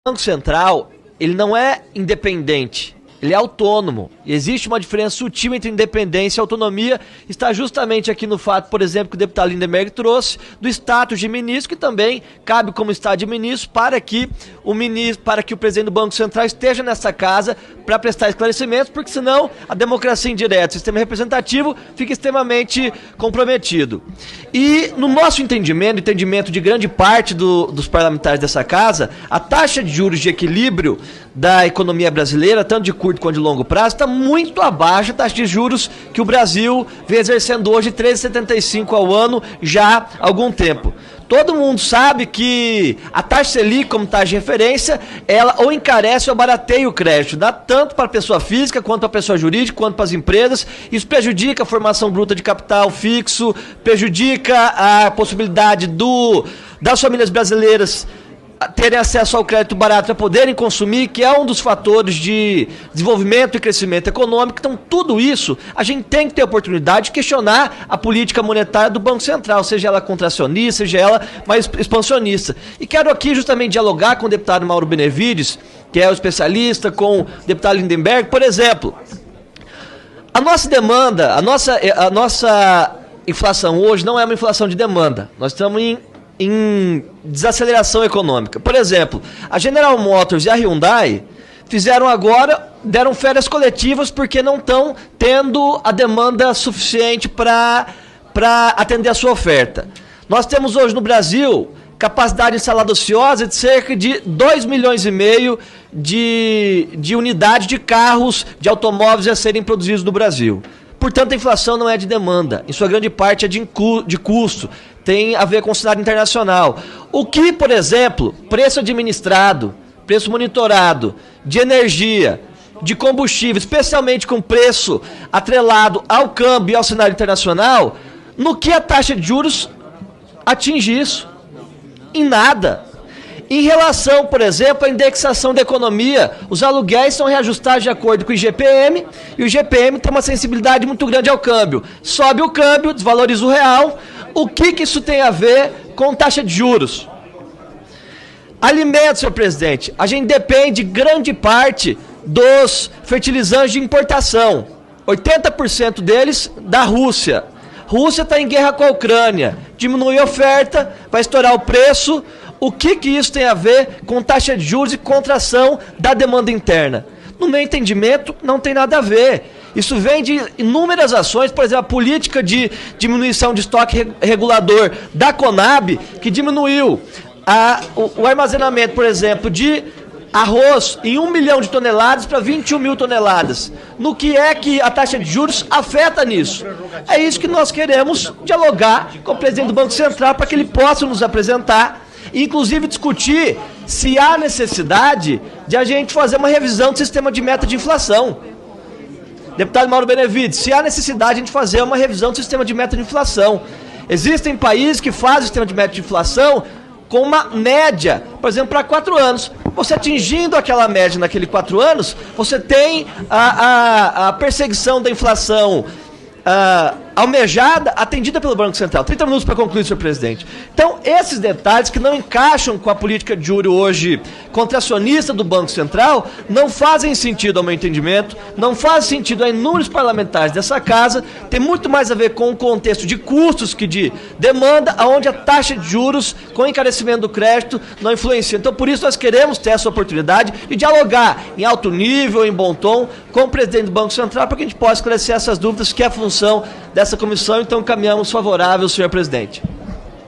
O Banco Central, ele não é independente, ele é autônomo. E existe uma diferença sutil entre independência e autonomia. Está justamente aqui no fato, por exemplo, que o deputado Lindenberg trouxe, do status de ministro, que também cabe como estado de ministro, para que o presidente do Banco Central esteja nessa casa para prestar esclarecimentos, porque senão a democracia indireta, o sistema representativo, fica extremamente comprometido. E no nosso entendimento de grande parte dos parlamentares dessa casa, a taxa de juros de equilíbrio da economia brasileira, tanto de curto quanto de longo prazo, está muito abaixo da taxa de juros que o Brasil vem exercendo hoje, 13,75 ao ano, já há algum tempo. Todo mundo sabe que a taxa Selic, como taxa de referência, ela ou encarece ou barateia o crédito, dá tanto para a pessoa física, quanto para a pessoa jurídica, quanto para as empresas. Isso prejudica a formação bruta de capital fixo, prejudica a possibilidade das famílias brasileiras terem acesso ao crédito barato para poderem consumir, que é um dos fatores de desenvolvimento e crescimento econômico. Então, tudo isso, a gente tem que ter a oportunidade de questionar a política monetária do Banco Central, seja ela contracionista, seja ela mais expansionista. E quero aqui justamente dialogar com o deputado Mauro Benevides, que é o especialista, com o deputado Lindenberg. Por exemplo, a nossa demanda, a nossa inflação hoje não é uma inflação de demanda. Nós estamos em desaceleração econômica. Por exemplo, a General Motors e a Hyundai deram férias coletivas porque não estão tendo a demanda suficiente para atender a sua oferta. Nós temos hoje no Brasil capacidade instalada ociosa de cerca de 2,5 milhões de unidades de carros, de automóveis a serem produzidos no Brasil. Portanto, a inflação não é de demanda, em sua grande parte é de custo, tem a ver com o cenário internacional. O que, por exemplo, preço administrado, preço monitorado de energia, de combustível, especialmente com preço atrelado ao câmbio e ao cenário internacional, no que a taxa de juros atinge isso? Em nada. Em relação, por exemplo, à indexação da economia, os aluguéis são reajustados de acordo com o IGPM, e o IGPM tem uma sensibilidade muito grande ao câmbio. Sobe o câmbio, desvaloriza o real. O que isso tem a ver com taxa de juros? Alimentos, senhor presidente. A gente depende, grande parte, dos fertilizantes de importação. 80% deles da Rússia. Rússia está em guerra com a Ucrânia. Diminui a oferta, vai estourar o preço. O que isso tem a ver com taxa de juros e contração da demanda interna? No meu entendimento, não tem nada a ver. Isso vem de inúmeras ações, por exemplo, a política de diminuição de estoque regulador da Conab, que diminuiu o armazenamento, por exemplo, de arroz em 1 milhão de toneladas para 21 mil toneladas. No que é que a taxa de juros afeta nisso? É isso que nós queremos dialogar com o presidente do Banco Central para que ele possa nos apresentar e, inclusive, discutir se há necessidade de a gente fazer uma revisão do sistema de meta de inflação. Deputado Mauro Benevides, se há necessidade de a gente fazer uma revisão do sistema de meta de inflação. Existem países que fazem o sistema de meta de inflação com uma média, por exemplo, para 4 anos. Você atingindo aquela média naqueles 4 anos, você tem a perseguição da inflação almejada, atendida pelo Banco Central. 30 minutos para concluir, senhor presidente. Então, esses detalhes que não encaixam com a política de juros hoje contracionista do Banco Central, não fazem sentido ao meu entendimento, não faz sentido a inúmeros parlamentares dessa casa, tem muito mais a ver com o contexto de custos que de demanda, onde a taxa de juros, com o encarecimento do crédito, não influencia. Então, por isso, nós queremos ter essa oportunidade de dialogar em alto nível, em bom tom, com o presidente do Banco Central, para que a gente possa esclarecer essas dúvidas, que é a função dessa comissão. Então, caminhamos favorável, senhor presidente.